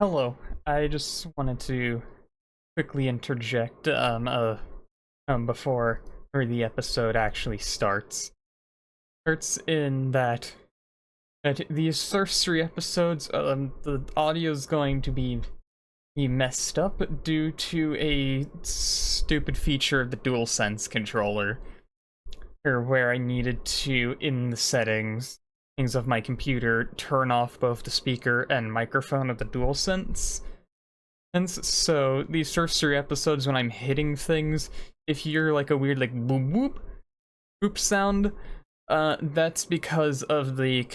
Hello. I just wanted to quickly interject before the episode actually starts. Starts in that these first three episodes, the audio's going to be messed up due to a stupid feature of the DualSense controller, or where I needed to, in the settings of my computer, turn off both the speaker and microphone of the DualSense. And so these first three episodes, when I'm hitting things, if you hear like a weird like boop boop boop sound, that's because of the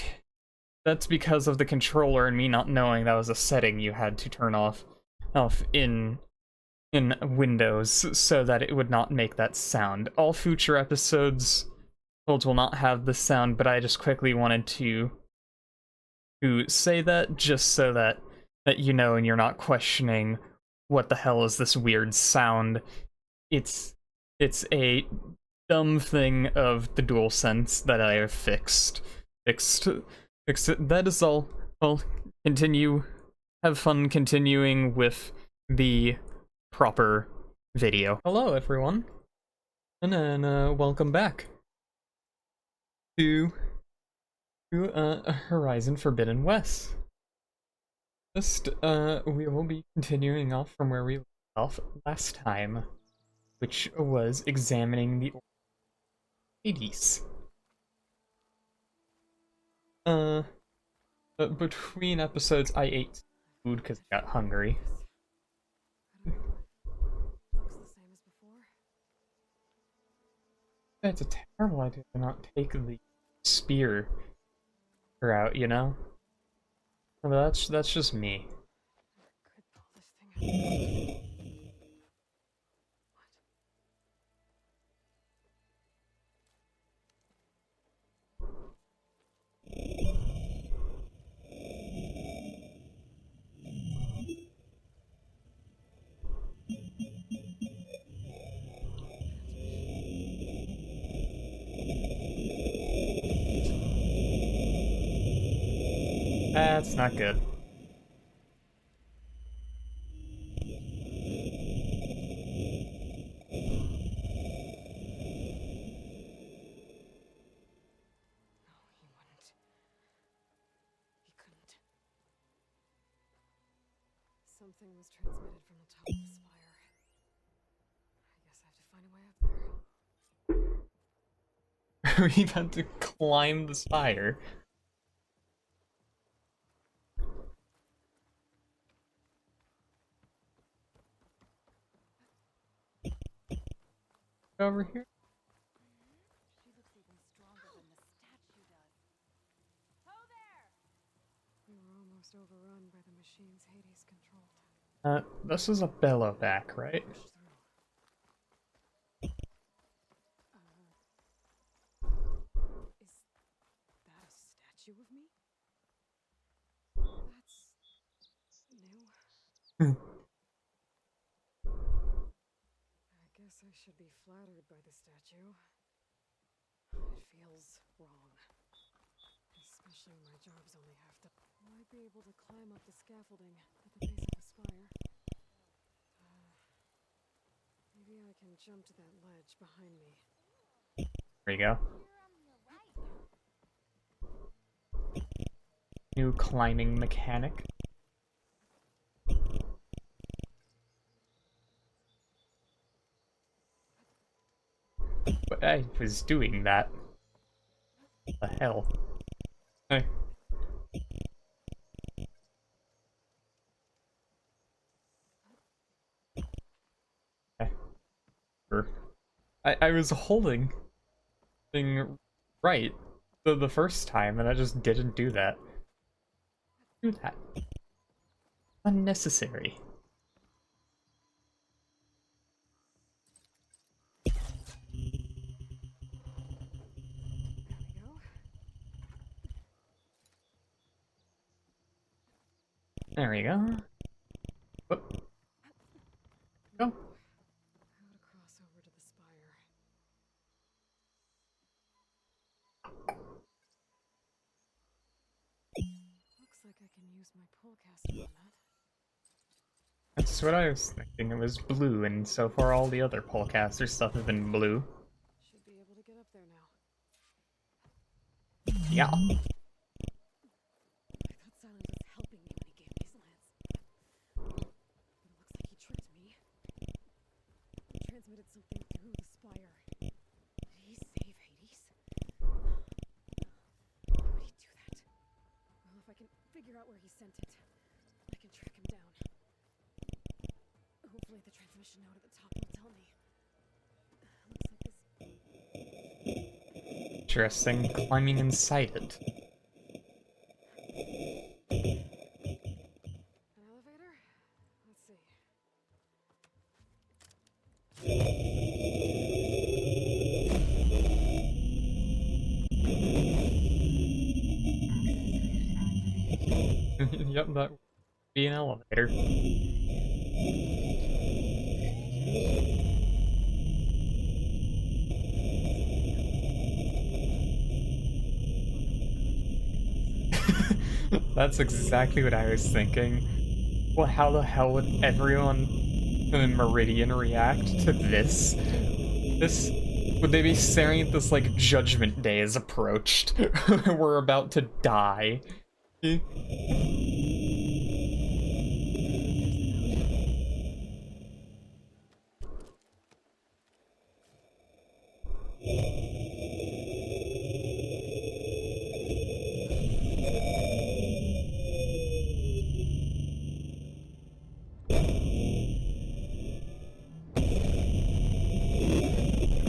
controller and me not knowing that was a setting you had to turn off in Windows so that it would not make that sound. All future episodes will not have the sound, but I just quickly wanted to say that just so that you know and you're not questioning what the hell is this weird sound. It's a dumb thing of the DualSense that I have fixed fixed it. That is all. Well, continue, have fun continuing with the proper video. Hello everyone, and welcome back to Horizon Forbidden West. Just, we will be continuing off from where we left off last time, which was examining the Hades. But between episodes, I ate food because I got hungry. Looks the same as before. It's a terrible idea to not take the spear out, you know? But that's just me. Could pull this thing out. That's not good. No, he wouldn't. He couldn't. Something was transmitted from the top of the spire. I guess I have to find a way up there. We had to climb the spire. Over here. She looks even stronger than the statue does. Ho there! We were almost overrun by the machines Hades controlled. This is a bellowback, right? Push through. Is that a statue of me? That's new. Hmm. I guess I should be flattered by the statue. It feels wrong. Especially when my job's only half done. Will I be able to climb up the scaffolding at the base of the spire? Maybe I can jump to that ledge behind me. There you go. New climbing mechanic. But I was doing that. What the hell? Hey. Okay. Sure. I was holding thing right the first time and I just didn't do that. Do that. Unnecessary. There we go. There we go. Whoop. Go. How to cross over to the spire. Looks like I can use my pull caster on that. That's what I was thinking. It was blue, and so far all the other Polecaster stuff has been blue. Should be able to get up there now. Yeah. I thought Silent was helping me when he gave me his lance. But it looks like he tricked me. He transmitted something through the spire. Did he save Hades? Why would he do that? Well, if I can figure out where he sent it, I can track him down. Hopefully the transmission node at the top will tell me. Looks like this. Interesting. Climbing inside it. An elevator? Let's see. Yep, that would be an elevator. That's exactly what I was thinking. Well, how the hell would everyone in Meridian react to this? Would they be staring at this like Judgment Day is approached? We're about to die.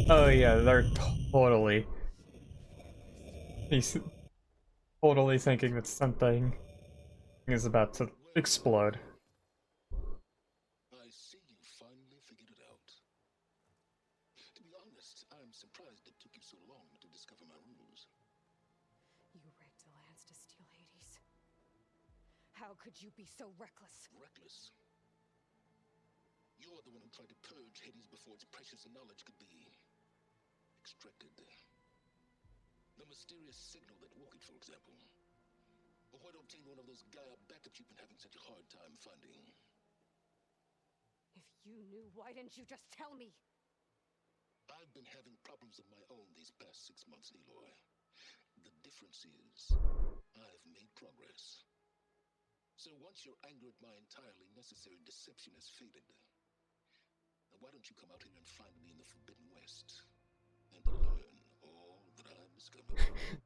Oh yeah, they're totally. He's totally thinking that something is about to explode. I see you finally figured it out. To be honest, I'm surprised it took you so long to discover my ruse. You rigged the lance to steal Hades. How could you be so reckless? Reckless. You're the one who tried to purge Hades before its precious knowledge could be extracted. The mysterious signal that woke it, for example. Or why to obtain one of those Gaia backups you've been having such a hard time finding. If you knew, why didn't you just tell me? I've been having problems of my own these past 6 months, Aloy. The difference is, I've made progress. So once your anger at my entirely necessary deception has faded, why don't you come out here and find me in the Forbidden West and learn all that I've discovered?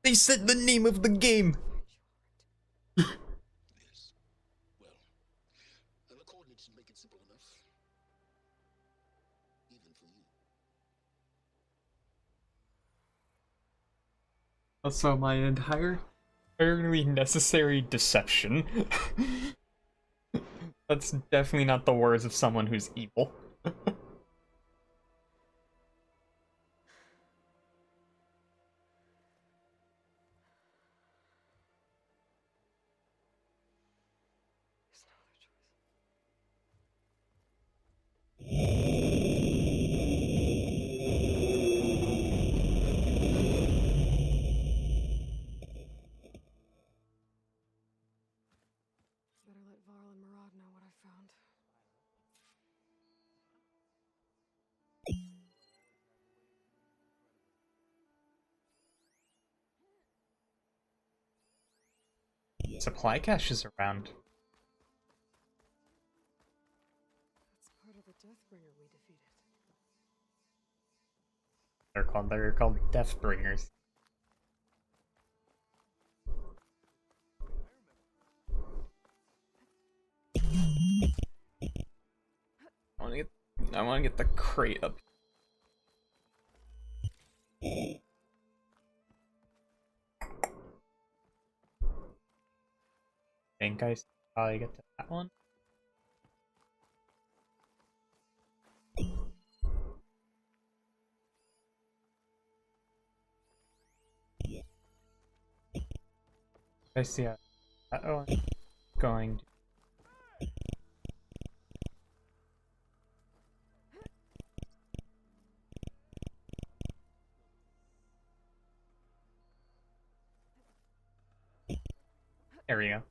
They said the name of the game! Yes. Well, the coordinates make it simple enough. Even for you. Also, my entirely necessary deception. That's definitely not the words of someone who's evil. There's no other choice. Better let Varl and Murad know what I found. Supply caches around. That's part of the Deathbringer we defeated. They're called Deathbringers. I wanna get the crate up. Think I probably get to that one. I see that one going to. There we go.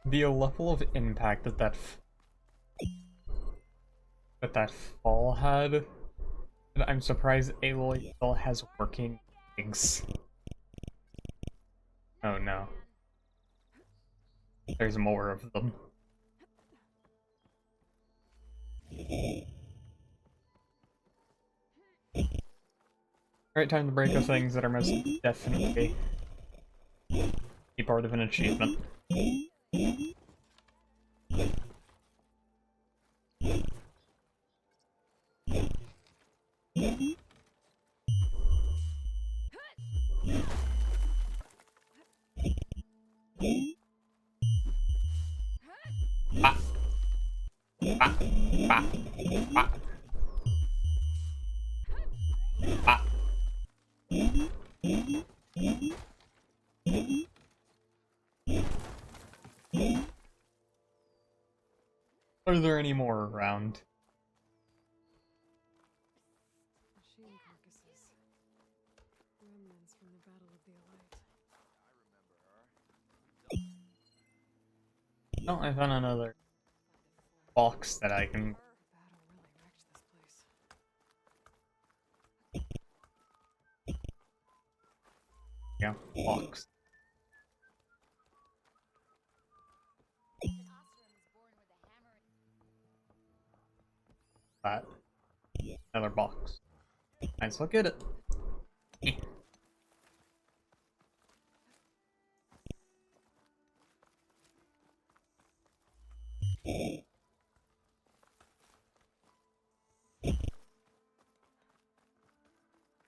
The level of impact that that fall had, I'm surprised Aloy still has working legs. Oh no. There's more of them. Alright, time to break the things that are most definitely be part of an achievement. Ah! Ah! Ah! Ah! Ah! Are there any more around? Machine carcasses. Remnants from the Battle of the Elite. Oh, I found another box that I can... The battle really wrecked this place. Yeah, box. That. Another box. Nice, look at it.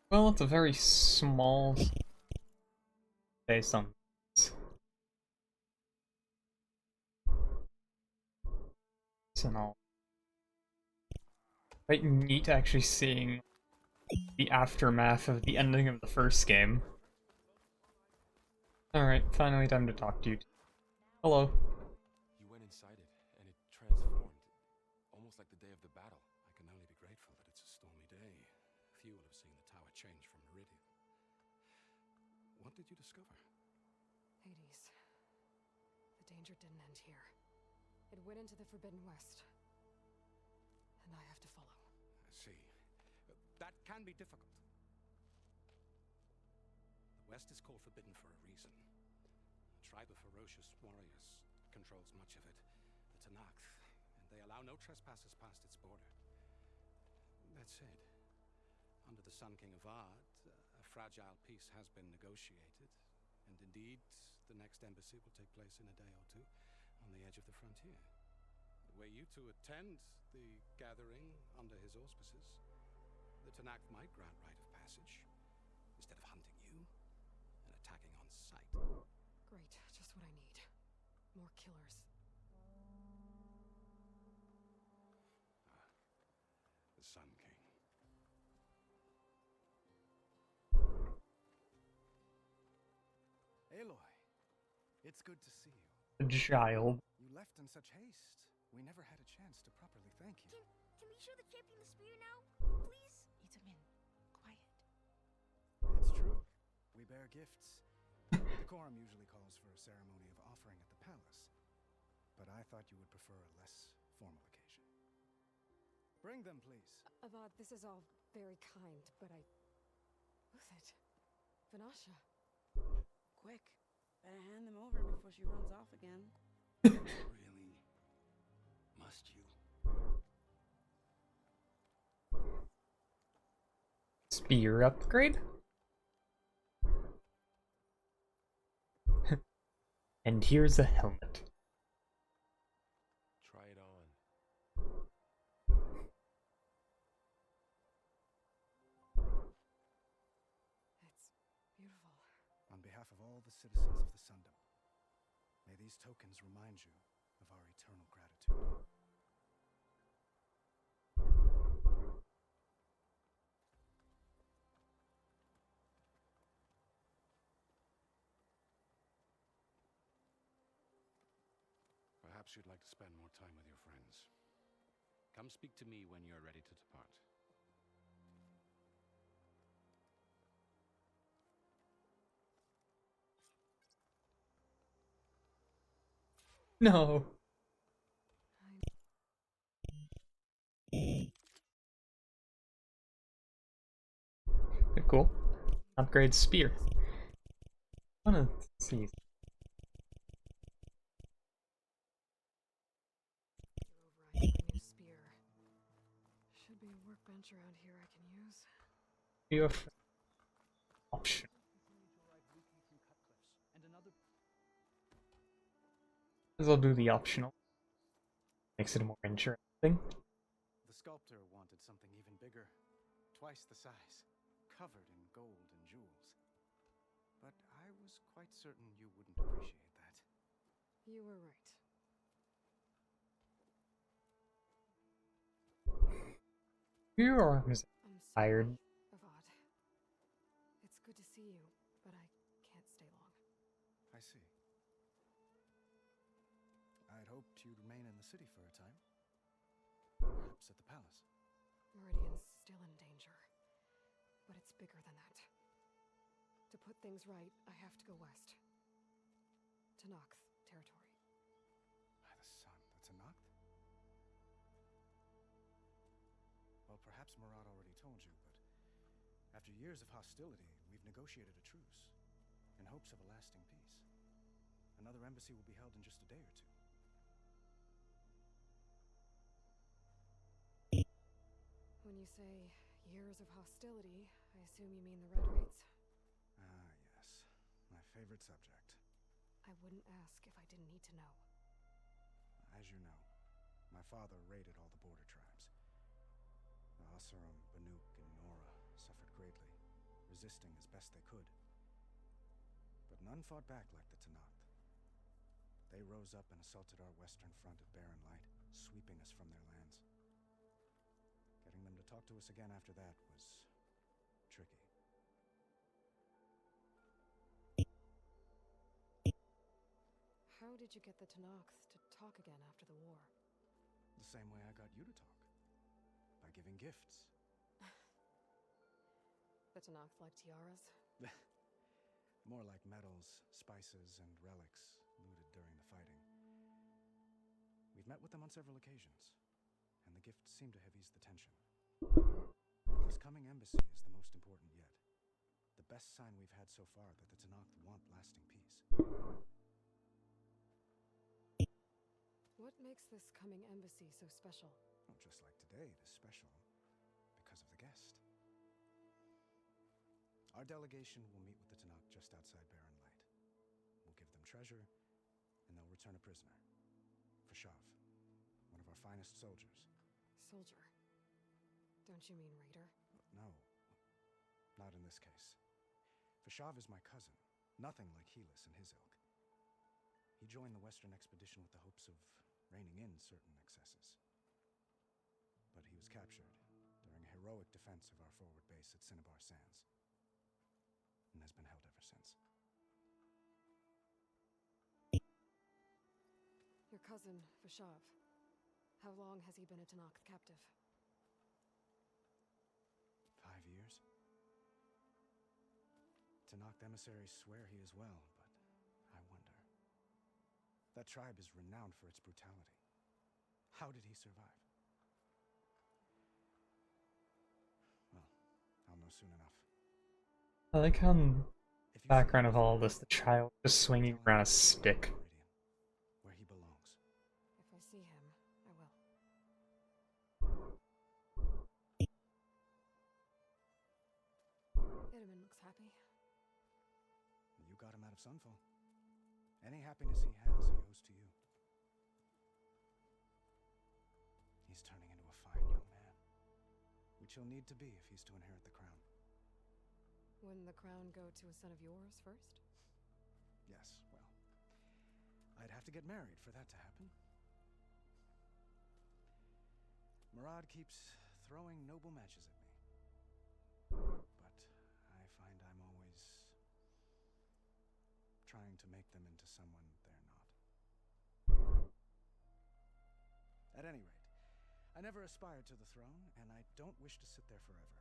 Well, it's a very small space on this. And all. Quite neat actually seeing the aftermath of the ending of the first game. Alright, finally time to talk to you. Hello. You went inside it, and it transformed. Almost like the day of the battle. I can only be grateful that it's a stormy day. Few will have seen the tower change from Meridian. What did you discover? Hades. The danger didn't end here. It went into the Forbidden West. And I have to follow. I see. That can be difficult. The West is called Forbidden for a reason. A tribe of ferocious warriors controls much of it, the Tanakh, and they allow no trespassers past its border. That said, under the Sun King of Ard, a fragile peace has been negotiated, and indeed, the next embassy will take place in a day or two on the edge of the frontier. Were you to attend the gathering under his auspices, the Tanakh might grant right of passage, instead of hunting you and attacking on sight. Great, just what I need. More killers. The Sun King. Aloy, it's good to see you. The child. You left in such haste. We never had a chance to properly thank you. Can we show the champion the spear now? Please? Itamin, quiet. It's true. We bear gifts. Decorum usually calls for a ceremony of offering at the palace, but I thought you would prefer a less formal occasion. Bring them, please. Avad, this is all very kind, but I... Look it. Vanasha. Quick. Better hand them over before she runs off again. Really? Must you? Spear upgrade? And here's a helmet. Try it on. It's beautiful. On behalf of all the citizens of the Sundom, may these tokens remind you of our eternal gratitude. Perhaps you'd like to spend more time with your friends. Come speak to me when you're ready to depart. No. Okay, cool. Upgrade spear. I wanna see. Over, I need a new spear. Should be a workbench around here I can use. You have option. I'll do the optional. Makes it more interesting. The sculptor wanted something even bigger, twice the size, covered in gold and jewels. But I was quite certain you wouldn't appreciate that. You were right. Your arms I'm tired. sorry, Avad. It's good to see you, but I can't stay long. I see. I'd hoped you'd remain in the city for a time. Perhaps at the palace. Meridian's still in danger, but it's bigger than that. To put things right, I have to go west. To Nox territory. By the sun, that's a knock? Well, perhaps Murad already told you, but after years of hostility, we've negotiated a truce in hopes of a lasting peace. Another embassy will be held in just a day or two. When you say years of hostility, I assume you mean the Red Raids? Ah, yes. My favorite subject. I wouldn't ask if I didn't need to know. As you know, my father raided all the border tribes. The Asurum, Banuk, and Nora suffered greatly, resisting as best they could. But none fought back like the Tanakh. They rose up and assaulted our western front at Barren Light, sweeping us from their lands. Getting them to talk to us again after that was tricky. How did you get the Tanakh to talk again after the war? The same way I got you to talk. By giving gifts. The Tanakh like tiaras? More like medals, spices, and relics looted during the fighting. We've met with them on several occasions, and the gifts seem to have eased the tension. This coming embassy is the most important yet. The best sign we've had so far that the Tanakh want lasting peace. What makes this coming embassy so special? Oh, just like today, it is special because of the guest. Our delegation will meet with the Tanakh just outside Barren Light. We'll give them treasure, and they'll return a prisoner. Fashav, one of our finest soldiers. Soldier. Don't you mean raider? No, not in this case. Fashav is my cousin, nothing like Helis and his ilk. He joined the Western expedition with the hopes of reining in certain excesses. But he was captured during a heroic defense of our forward base at Cinnabar Sands, and has been held ever since. Your cousin, Fashav. How long has he been a Tanakh captive? 5 years. Tanakh emissaries swear he is well, but I wonder. That tribe is renowned for its brutality. How did he survive? Well, I'll know soon enough. I like how in If you background of all this, the child just swinging tell him around a to stick. Meridian, where he belongs. If I see him, I will. Itaman looks happy. You got him out of Sunfall. Any happiness he has, he owes to you. He's turning into a fine young man, which he'll need to be if he's to inherit the crown. Wouldn't the crown go to a son of yours first? Yes, well, I'd have to get married for that to happen. Murad keeps throwing noble matches at me. But I find I'm always trying to make them into someone they're not. At any rate, I never aspired to the throne, and I don't wish to sit there forever.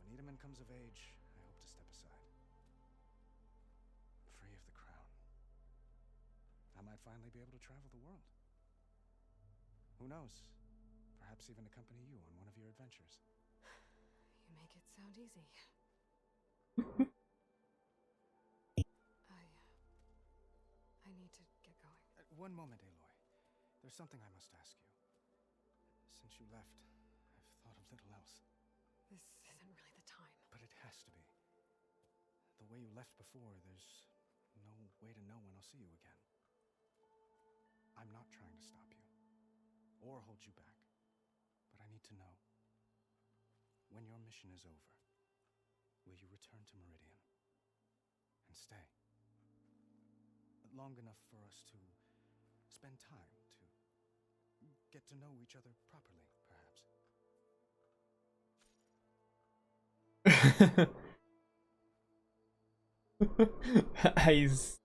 When Itaman comes of age, I hope to step aside. Free of the crown. I might finally be able to travel the world. Who knows? Perhaps even accompany you on one of your adventures. You make it sound easy. I need to get going. One moment, Aloy. There's something I must ask you. Since you left, I've thought of little else. This isn't really the time. But it has to be. The way you left before, there's no way to know when I'll see you again. I'm not trying to stop you, or hold you back. But I need to know. When your mission is over, will you return to Meridian? And stay? Long enough for us to spend time, to get to know each other properly, perhaps. He's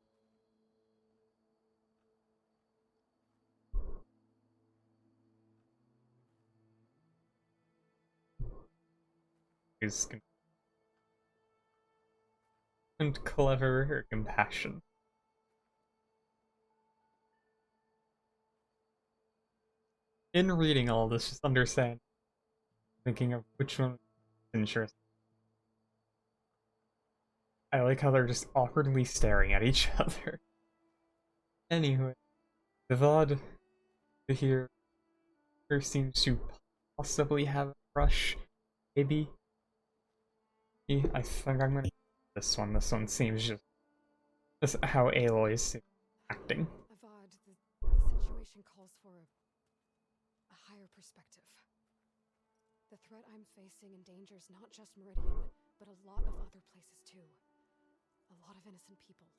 and clever or compassion. In reading all this, just understand, thinking of which one is interesting. I like how they're just awkwardly staring at each other. Anyway, the VOD here seems to possibly have a crush, maybe. I think I'm gonna this one. This one seems just how Aloy is acting. Avad, the situation calls for a higher perspective. The threat I'm facing endangers not just Meridian, but a lot of other places too. A lot of innocent people.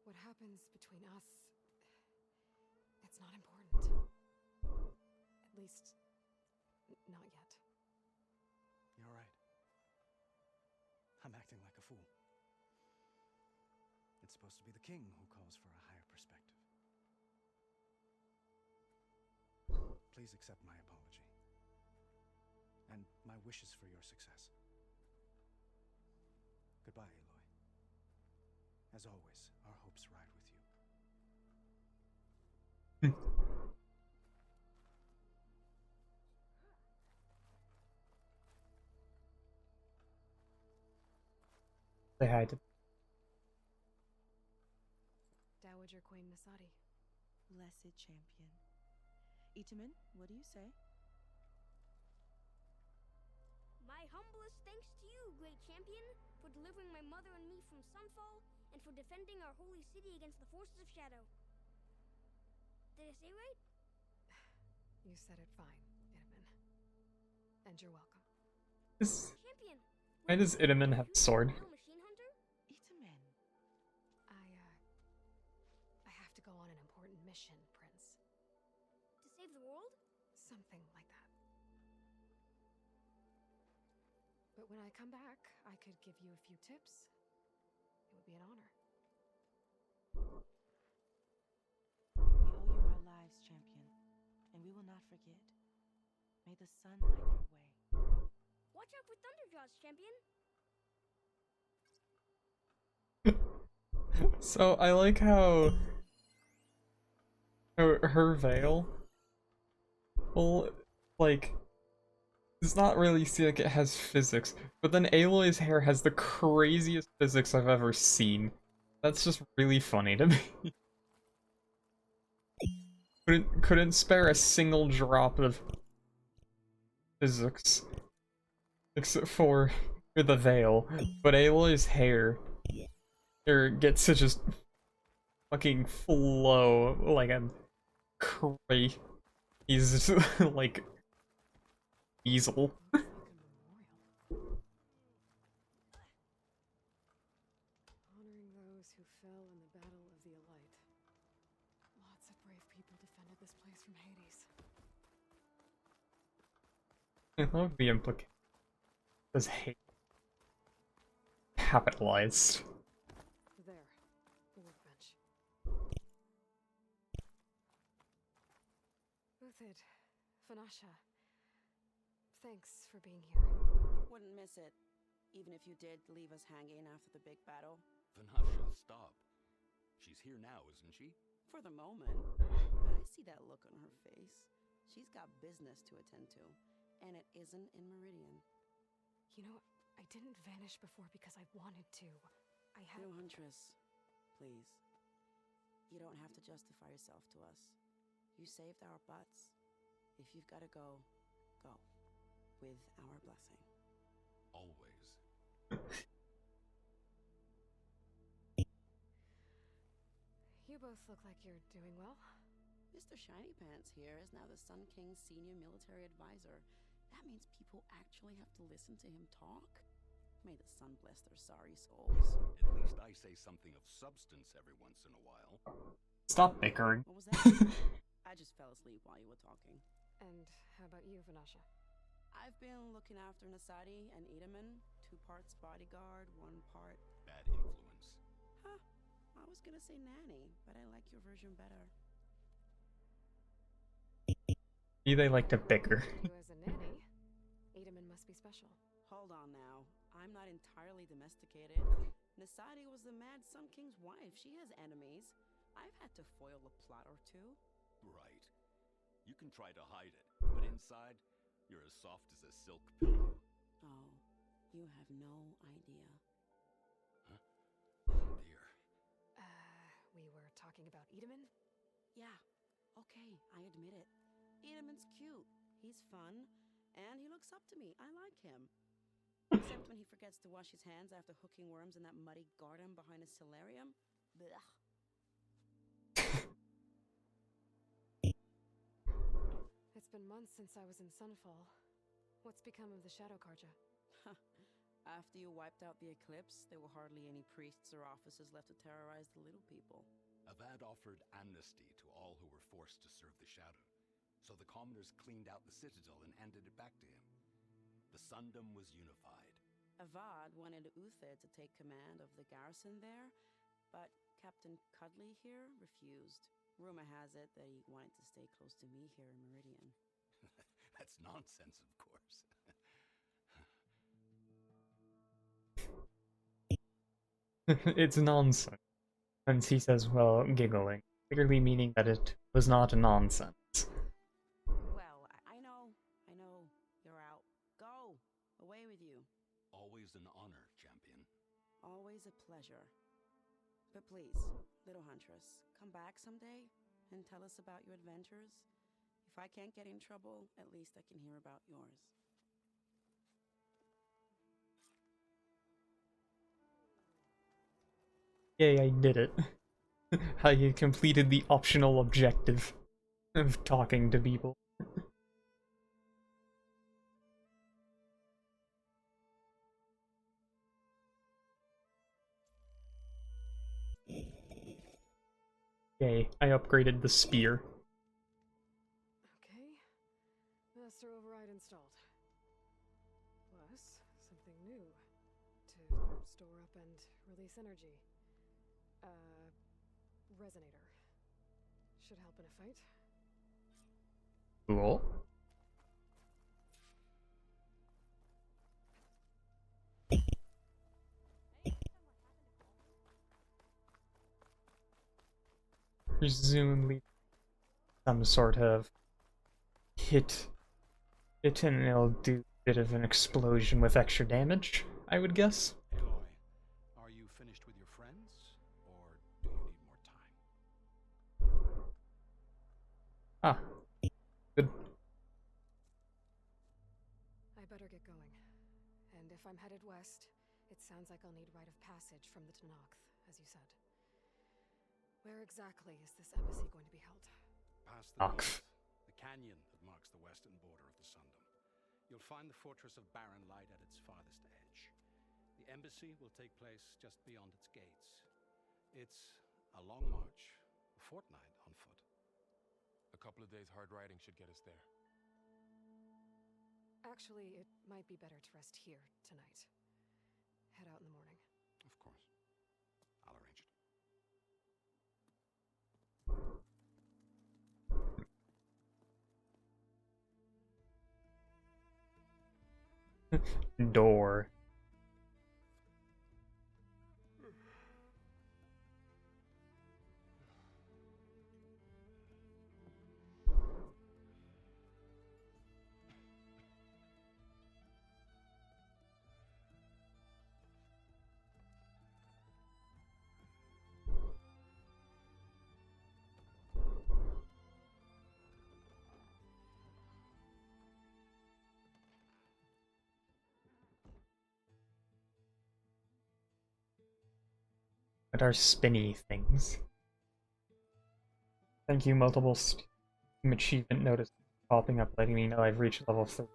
What happens between us, it's not important. At least, not yet. You're right. I'm acting like a fool. It's supposed to be the king who calls for a higher perspective. Please accept my apology. And my wishes for your success. Goodbye, Aloy. As always, our hopes ride with you. Say hi to Dowager Queen Masadi. Blessed champion. Itamen, what do you say? My humblest thanks to you, great champion, for delivering my mother and me from Sunfall, and for defending our holy city against the forces of Shadow. Did I say right? You said it fine, Itamen. And you're welcome. Champion! Why does Itamen have a sword? Machine hunter? Itamen. I have to go on an important mission, Prince. To save the world? Something like that. But when I come back, I could give you a few tips. It would be an honor. We owe you our lives, champion, and we will not forget. May the sun light your way. Watch out for Thunderjaws, champion! So I like how her veil, well, like, does not really see like it has physics, but then Aloy's hair has the craziest physics I've ever seen. That's just really funny to me. Couldn't spare a single drop of physics except for the veil, but Aloy's hair gets to just fucking flow like a crazy, he's like weasel. Honoring those who fell in the Battle of the Elite. Lots of brave people defended this place from Hades. I love the implication. Does hate capitalized? There, the workbench. Uthid, Fanasha, thanks for being here. Wouldn't miss it, even if you did leave us hanging after the big battle. Vanasha, stop. She's here now, isn't she? For the moment. But I see that look on her face. She's got business to attend to, and it isn't in Meridian. You know, I didn't vanish before because I wanted to. I had... No, Huntress. Please. You don't have to justify yourself to us. You saved our butts. If you've got to go, go. With our blessing. Always. You both look like you're doing well. Mr. Shiny Pants here is now the Sun King's senior military advisor. That means people actually have to listen to him talk? May the sun bless their sorry souls. At least I say something of substance every once in a while. Stop bickering. What was that? I just fell asleep while you were talking. And how about you, Vanasha? I've been looking after Nasadi and Edaman. 2 parts bodyguard, 1 part... Bad influence. Huh. I was gonna say nanny, but I like your version better. They like to bicker. You as a nanny? Edaman must be special. Hold on now. I'm not entirely domesticated. Nasadi was the Mad Sun King's wife. She has enemies. I've had to foil a plot or 2. Right. You can try to hide it, but inside, you're as soft as a silk pillow. Oh, you have no idea. Huh? Oh dear. We were talking about Edaman? Yeah, okay, I admit it. Edaman's cute. He's fun. And he looks up to me. I like him. Except when he forgets to wash his hands after hooking worms in that muddy garden behind his solarium. Blech. It's been months since I was in Sunfall. What's become of the Shadow Karja? After you wiped out the eclipse, there were hardly any priests or officers left to terrorize the little people. Avad offered amnesty to all who were forced to serve the Shadow, so the commoners cleaned out the citadel and handed it back to him. The Sundom was unified. Avad wanted Uther to take command of the garrison there, but Captain Cudley here refused. Rumor has it that he wanted to stay close to me here in Meridian. That's nonsense, of course. It's nonsense. And he says, well, giggling, clearly meaning that it was not nonsense. Well, I know. You're out. Go! Away with you. Always an honor, champion. Always a pleasure. But please, little Huntress, come back someday and tell us about your adventures. If I can't get in trouble, at least I can hear about yours. Yay, I did it. I completed the optional objective of talking to people. Yay, I upgraded the spear. Okay. Master Override installed. Plus, something new. To store up and release energy. Resonator. Should help in a fight. Cool. Presumably some sort of hit and it'll do a bit of an explosion with extra damage, I would guess. Aloy, are you finished with your friends, or do you need more time? Ah, good. I better get going. And if I'm headed west, it sounds like I'll need rite of passage from the Tenakth, as you said. Where exactly is this embassy going to be held? Past the Ox. north, the canyon that marks the western border of the Sundom. You'll find the fortress of Barren Light at its farthest edge. The embassy will take place just beyond its gates. It's a long march, a fortnight on foot. A couple of days hard riding should get us there. Actually, it might be better to rest here tonight. Head out in the morning. Of course. I'll arrange it. Door. What are spinny things? Thank you, multiple Steam achievement notice popping up letting me know I've reached level 3.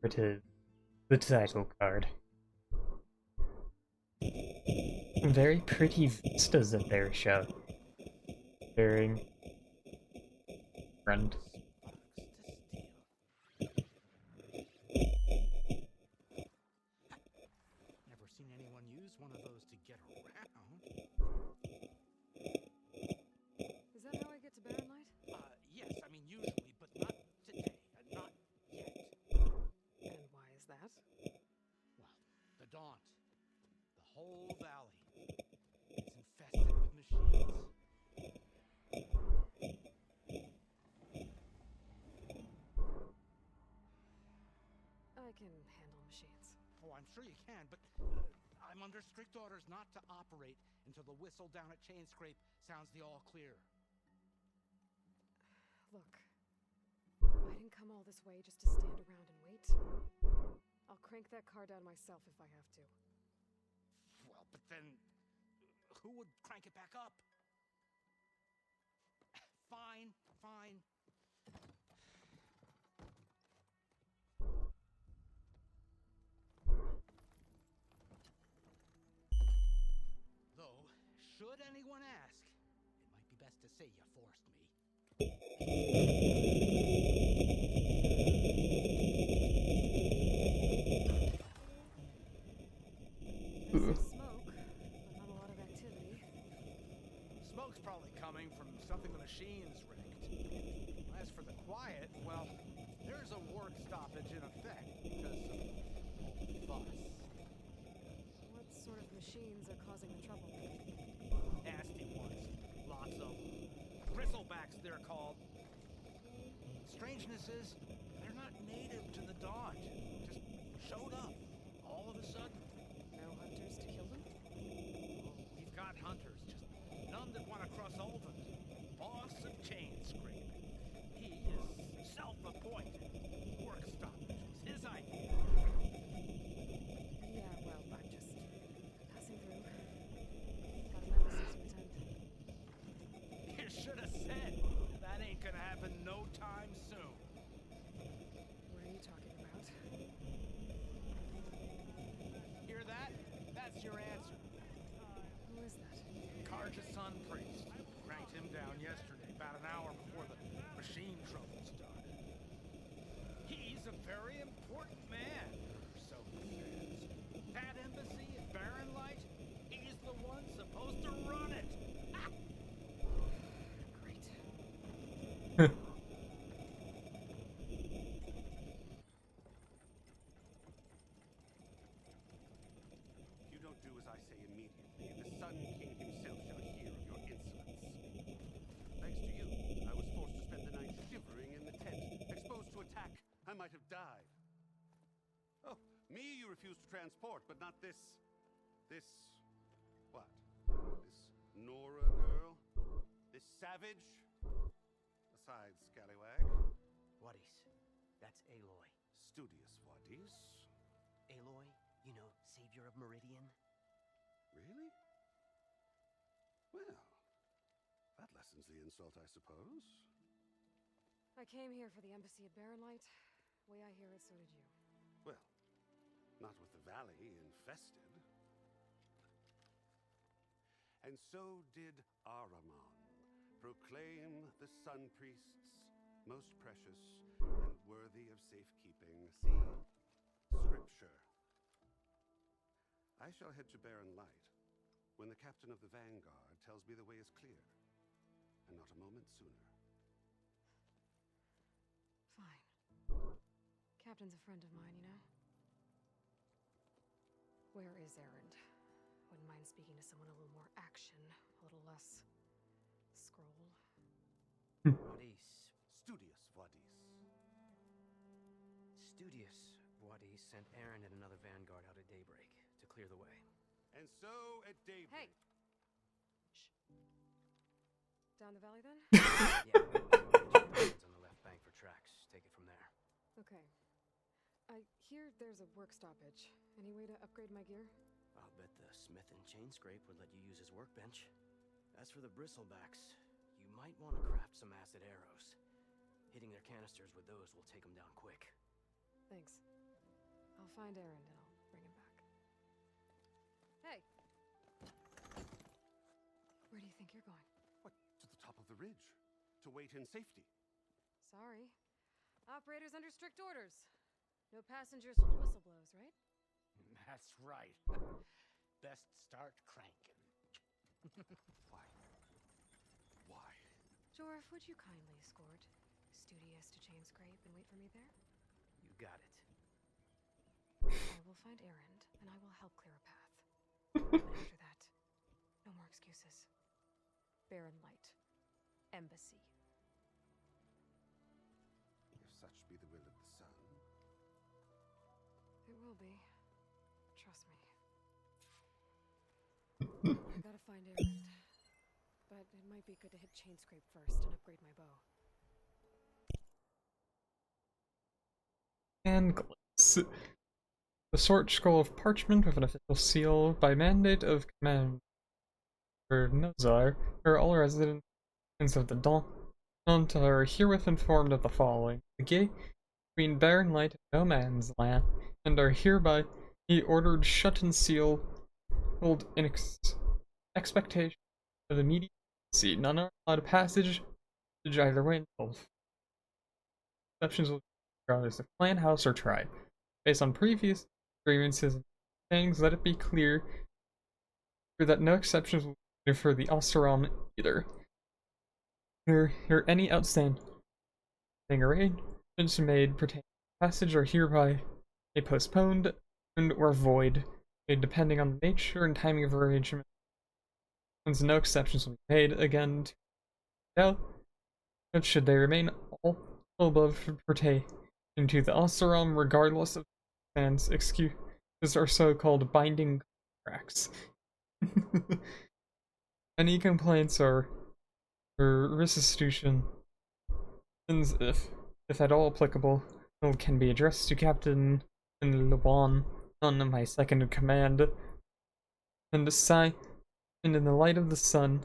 It is the title card. Very pretty vistas that they're showing. Very front. Never seen anyone use one of those to get around. Is that how I get to Baronlight? Yes, I mean usually, but not today. Not yet. And why is that? Well, the daunt. The whole valley. It's infested with machines. I can handle machines. Oh, I'm sure you can, but I'm under strict orders not to operate until the whistle down at Chainscrape sounds the all clear. Look, I didn't come all this way just to stand around and wait. I'll crank that car down myself if I have to. Well, but then who would crank it back up? Fine, fine. Though, should anyone ask, it might be best to say you forced me. There's some smoke, but not a lot of activity. Smoke's probably coming from something the machines wrecked. As for the quiet, well, there's a work stoppage in effect because of all the fuss. What sort of machines are causing the trouble? Nasty ones. Lots of them. Bristlebacks, they're called. Strangeness is, they're not native to the daunt. Just showed up all of a sudden. I might have died. Oh, me you refuse to transport, but not this... what? This Nora girl? This savage? Besides, scallywag. Wadis. That's Aloy. Studious Wadis. Aloy, you know, savior of Meridian. Really? Well, that lessens the insult, I suppose. I came here for the embassy at Barrenlight. Way I hear it, so did you. Well, not with the valley infested. And so did Ahriman proclaim the Sun Priests most precious and worthy of safekeeping. See? Scripture. I shall head to Barren Light when the captain of the Vanguard tells me the way is clear, and not a moment sooner. Fine. Captain's a friend of mine, you know? Where is Erend? Wouldn't mind speaking to someone a little more action, a little less... scroll. Wadis. Studious Wadis. Studious Wadis sent Aaron and another vanguard out at daybreak to clear the way. And so at daybreak... Hey! Shh. Down the valley, then? Yeah. On the left bank for tracks. Take it from there. Okay. I hear there's a work stoppage. Any way to upgrade my gear? I'll bet the smith and chain scrape would let you use his workbench. As for the bristlebacks, you might want to craft some acid arrows. Hitting their canisters with those will take them down quick. Thanks. I'll find Erend and I'll bring him back. Hey! Where do you think you're going? What, to the top of the ridge? To wait in safety? Sorry. Operator's under strict orders. No passengers till the whistle blows, right? That's right. Best start cranking. Why? Why? Jorf, would you kindly escort Studious to Chain Scrape and wait for me there? You got it. I will find Erend, and I will help clear a path. But after that, no more excuses. Barren Light. Embassy. If such be the will of the sun. It will be. Trust me. I gotta find Erend. But it might be good to hit Chain Scrape first and upgrade my bow. And glass. The short scroll of parchment with an official seal by mandate of Commander Nozar, where all residents of the daunt are herewith informed of the following. The gate between Barren Light and No Man's Land, and are hereby ordered shut and sealed in expectation of immediate sea. None are allowed passage either way until exceptions will be regardless of clan, house, or tribe. Based on previous grievances and things, let it be clear that no exceptions will be for the Oseram either. Here any outstanding arrangements made pertaining to passage are hereby postponed and or void, depending on the nature and timing of arrangement. Since no exceptions will be made again to doubt, but should they remain all above pertaining to the Oseram, regardless of fans' excuses are so-called binding contracts. Any complaints or restitution, if at all applicable, can be addressed to Captain Lewan on my second in command, and in the light of the sun,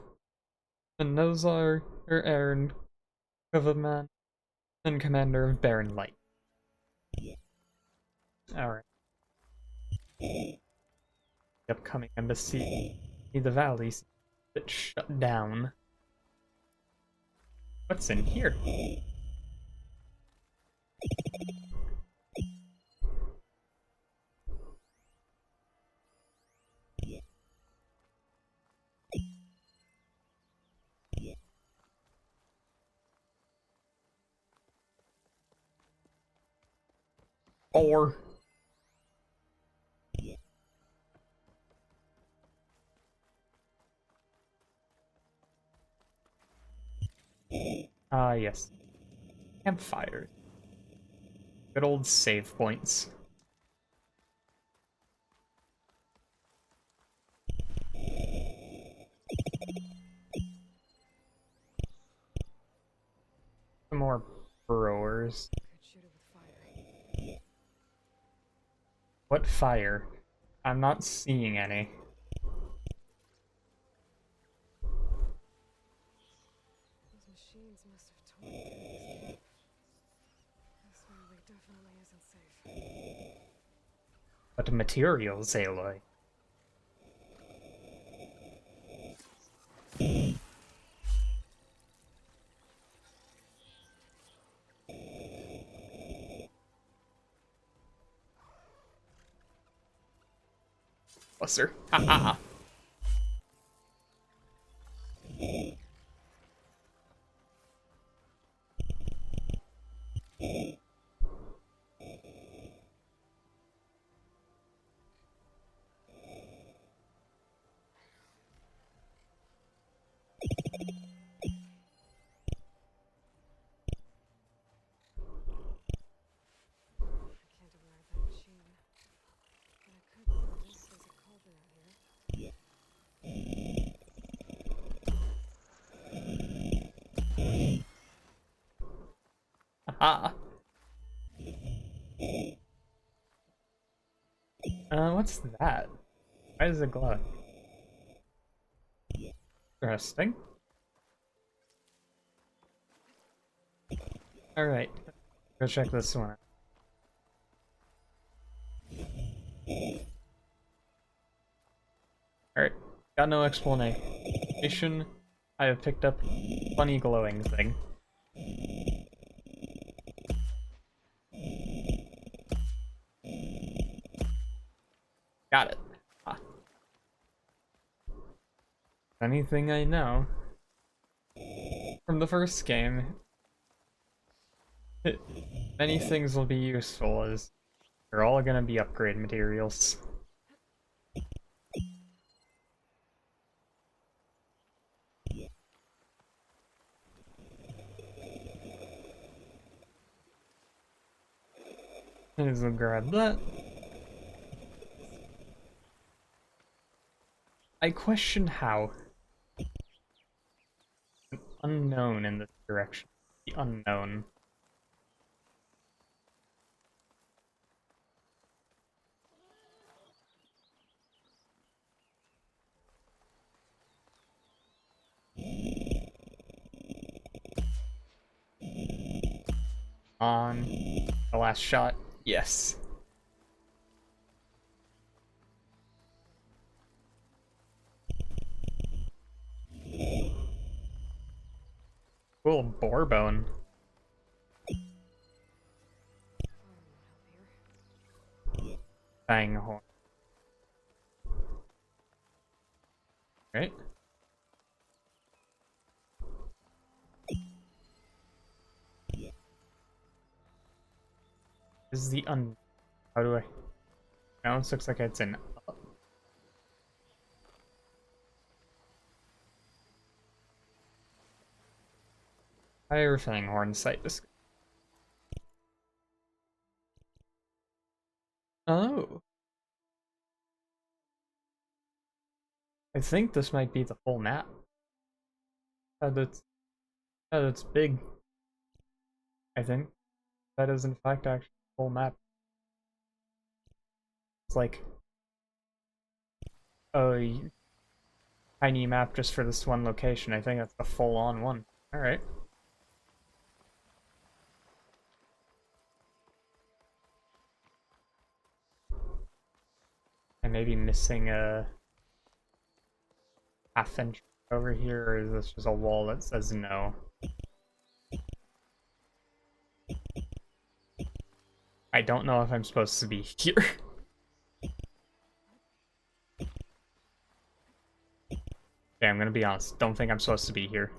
and Nozar or Aaron, Coverman, and commander of Barren Light. Alright. The upcoming embassy, the valley's a bit shut down. What's in here? Or yes. Campfire. Good old save points. Some more burrowers. Could shoot it with fire. What fire? I'm not seeing any. Those machines must have torn through this camp. This railway definitely isn't safe. But materials, Aloy. Buster. Haha. I can't override that machine. But I could notice there's a cauldron out here. Haha. What's that? Why does it glow? Interesting. Alright. Go check this one out. Alright. Got no explanation. I have picked up funny glowing thing. Got it. Ah. Anything I know from the first game, many things will be useful as they're all gonna be upgrade materials. Might as well grab that. I question how. An unknown in this direction. The unknown. On the last shot. Yes. Cool boar bone. Fang horn. Right? This is the how do I? Now it looks like it's an up. Fire fang horn site discovered. Oh. I think this might be the full map. That's big. I think that is in fact actually the full map. It's like a tiny map just for this one location. I think that's the full-on one. Alright. I may be missing a half inch over here, or is this just a wall that says no? I don't know if I'm supposed to be here. Okay, I'm gonna be honest. Don't think I'm supposed to be here.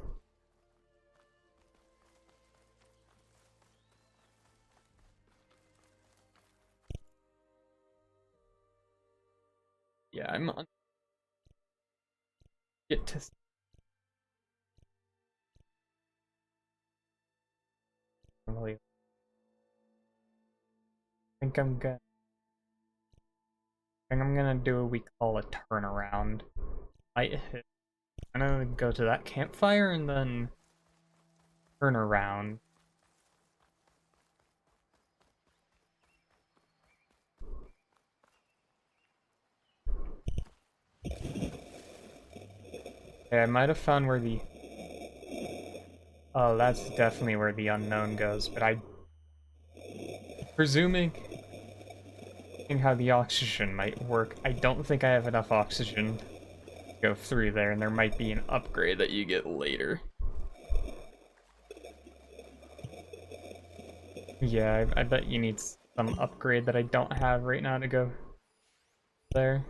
Yeah, I'm on. Get to. think I'm gonna do what we call a turnaround. I'm gonna go to that campfire and then turn around. Okay, I might have found where the... Oh, that's definitely where the unknown goes, but presuming how the oxygen might work, I don't think I have enough oxygen to go through there, and there might be an upgrade that you get later. Yeah, I bet you need some upgrade that I don't have right now to go there.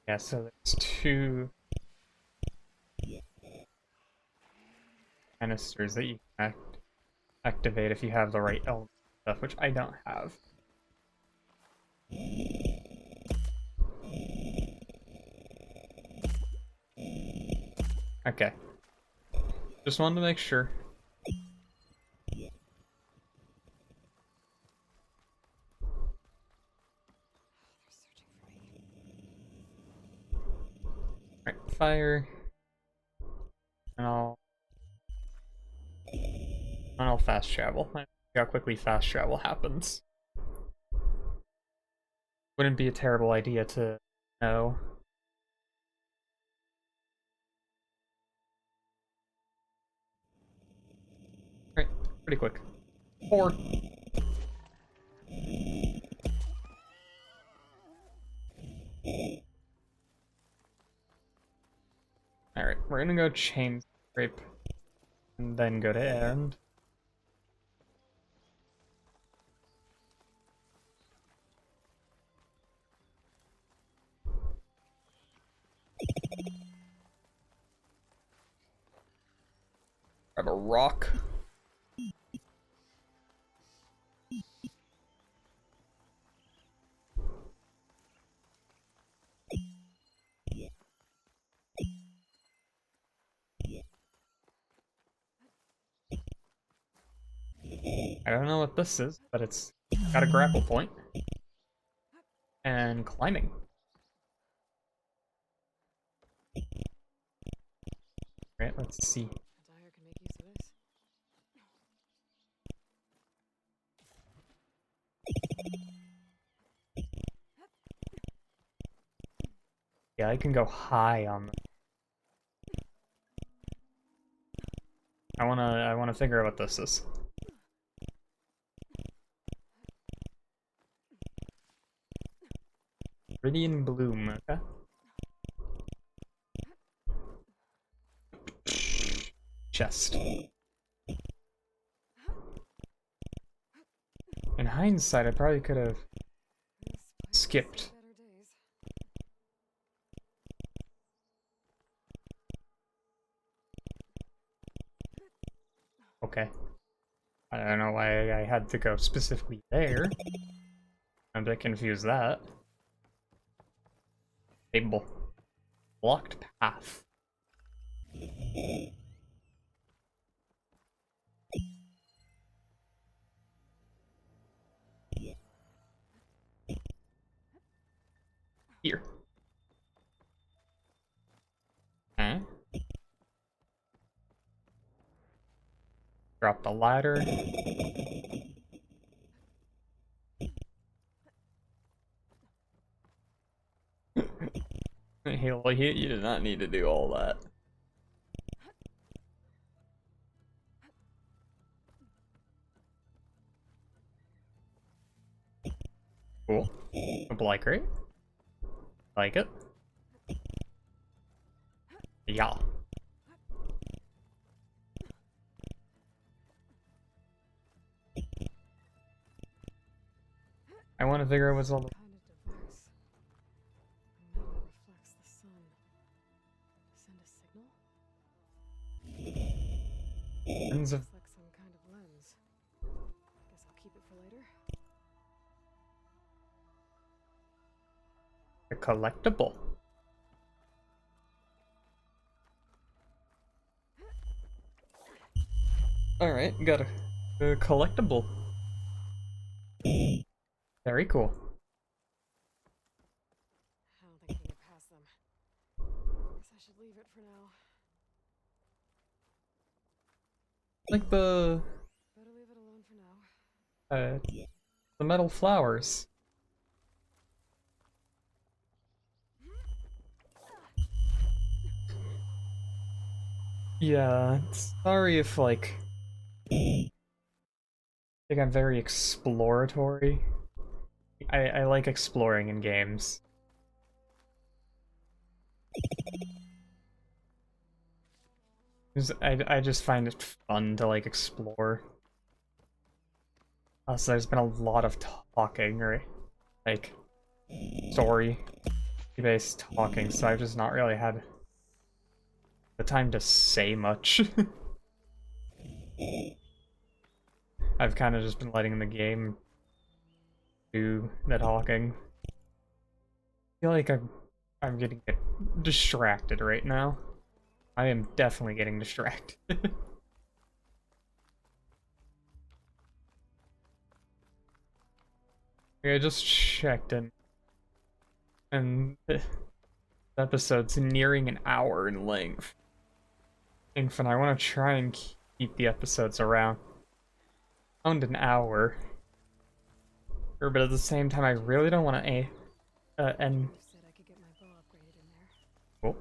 Yeah, so there's 2 canisters that you can activate if you have the right element stuff, which I don't have. Okay. Just wanted to make sure. Alright, fire. And I'll fast travel. I see how quickly fast travel happens. Wouldn't be a terrible idea to know. Right, pretty quick. 4. Alright, we're gonna go chain scrape and then go to end. Grab a rock. I don't know what this is, but it's got a grapple point. And climbing. Alright, let's see. Dyer can make use of this. Yeah, I can go high on them. I wanna figure out what this is. Viridian Bloom, okay. Chest. In hindsight, I probably could have skipped. Okay. I don't know why I had to go specifically there. I'm a bit confused that. Table. Blocked path. Here. Okay. Drop the ladder. Hey, well, you did not need to do all that. Cool. A black crate. Like it. Yeah. I want to figure out what's all the... Kind of device. The metal reflects the sun. a signal? Ends of Looks like some kind of lens. Guess I'll keep it for later. a collectible. Alright, got a collectible. Very cool. I don't think I can get past them. Guess I should leave it for now. Like the Better leave it alone for now. the metal flowers. Yeah, sorry if like I think I'm very exploratory. I like exploring in games. 'Cause I just find it fun to like explore. Also, there's been a lot of talking, right? Like story-based talking, so I've just not really had the time to say much. I've kind of just been letting the game do the talking. I feel like I'm getting distracted right now. I am definitely getting distracted. I just checked and the episode's nearing an hour in length. And I want to try and keep the episodes around an hour. But at the same time, I really don't want to end. Said I could get my bow upgraded in there. Cool.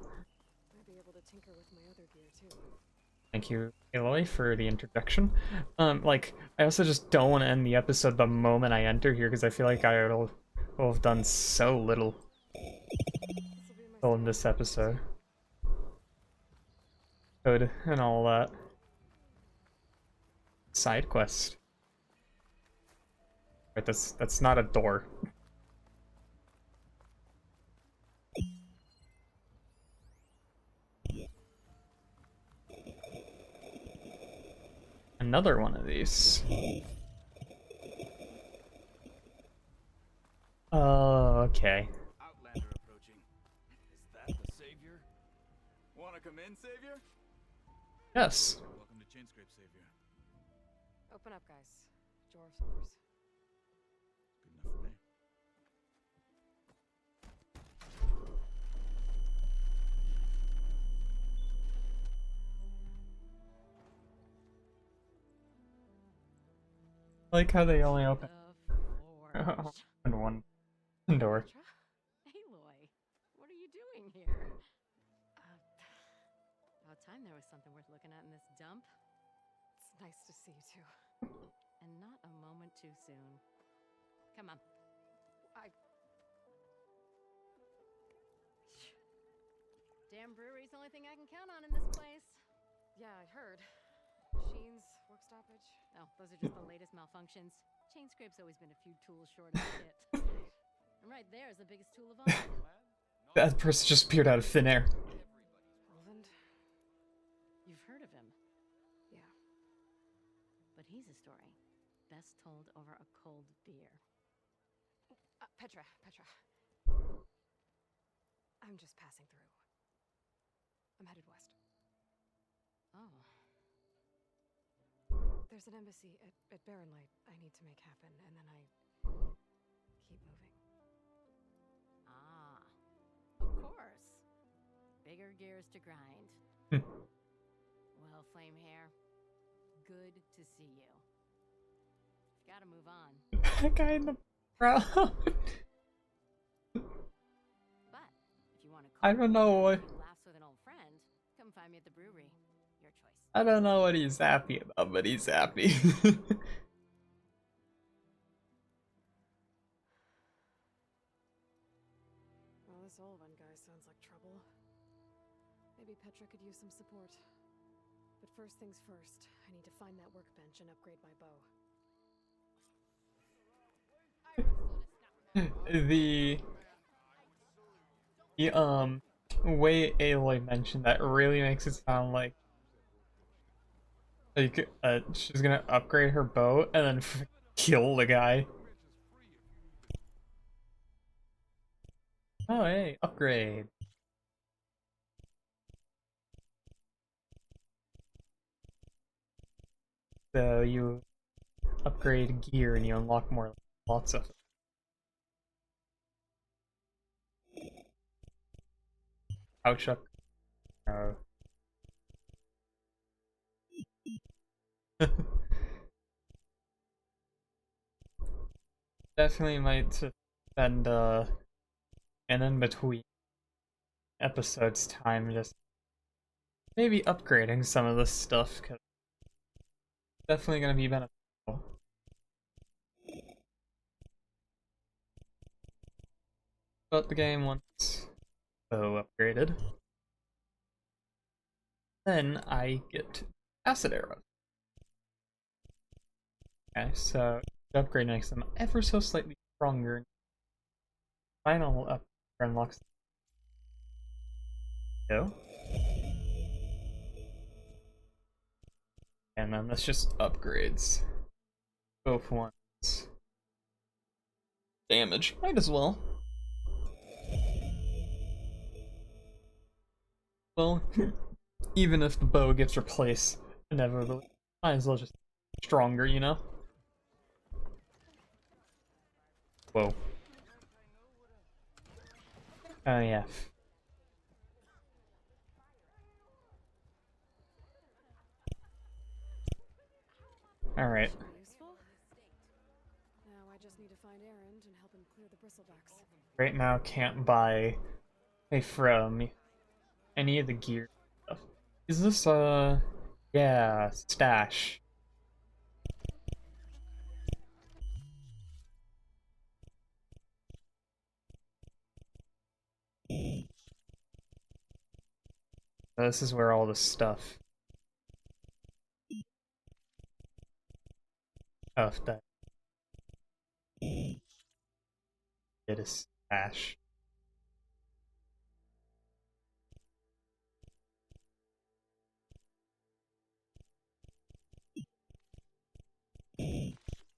Might be able to tinker with my other gear too. Thank you, Aloy, for the introduction. Like, I also just don't want to end the episode the moment I enter here, because I feel like I will have done so little in this episode. Good, and all that. Side quest. Right, that's not a door. Another one of these. Oh, okay. Outlander approaching. Is that the savior? Wanna come in, savior? Yes. Welcome to Chainscrape, savior. Open up, guys. Dwarf's orders. Good enough for me. I like how they only open one door. Aloy, what are you doing here? About time there was something worth looking at in this dump. It's nice to see you too. And not a moment too soon. Come on. Damn brewery's the only thing I can count on in this place. Yeah, I heard. Machines, work stoppage. Oh, those are just the latest malfunctions. Chainscrape's always been a few tools short of a hit. And right there is the biggest tool of all. That person just appeared out of thin air. Roland? You've heard of him. Yeah. But he's a story best told over a cold beer. Petra. I'm just passing through. I'm headed west. Oh. There's an embassy at Barren Light I need to make happen, and then I keep moving. Ah. Of course. Bigger gears to grind. Well, Flame Hair, good to see you. Gotta move on. That guy in the crowd. But if you want to I don't know what. laughs with an old friend, come find me at the brewery. Your choice. I don't know what he's happy about, but he's happy. Well, this Olvan guy sounds like trouble. Maybe Petra could use some support. But first things first, I need to find that workbench and upgrade my bow. the way Aloy mentioned that really makes it sound like she's gonna upgrade her bow and then kill the guy. Oh hey, upgrade. So you upgrade gear and you unlock more lots of pouch up. Oh. Definitely might spend an in between episodes time just maybe upgrading some of this stuff because it's definitely gonna be beneficial. But the game once so upgraded, then I get acid arrows. Okay, so the upgrade makes them ever so slightly stronger. Final upgrade unlocks. Go. And then this just upgrades both ones. Damage, might as well. Well, even if the bow gets replaced inevitably, might as well just stronger, you know? Whoa. Oh yeah. Alright. Useful? Now I just need to find Erend and help him clear the bristlebacks. Right now can't buy from any of the gear stuff. Is this yeah, stash. This is where all the stuff. Oh, that. It is stash.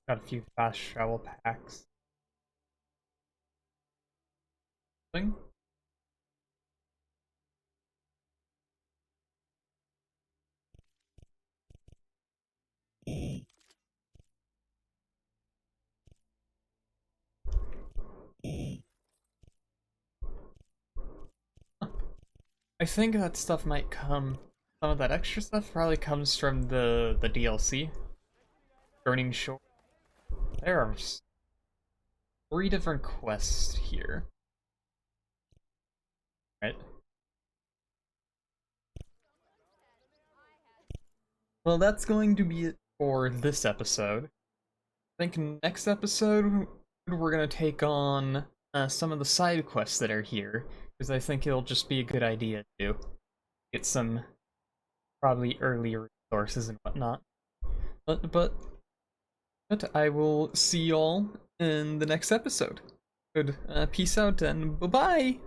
Got a few fast travel packs. Thing. I think that stuff might come. Some of that extra stuff probably comes from the DLC. Burning Shore. There are 3 different quests here. Right? Well, that's going to be it for this episode. I think next episode we're gonna take on some of the side quests that are here, because I think it'll just be a good idea to get some probably earlier resources and whatnot. But I will see y'all in the next episode. Good. Peace out and bye-bye!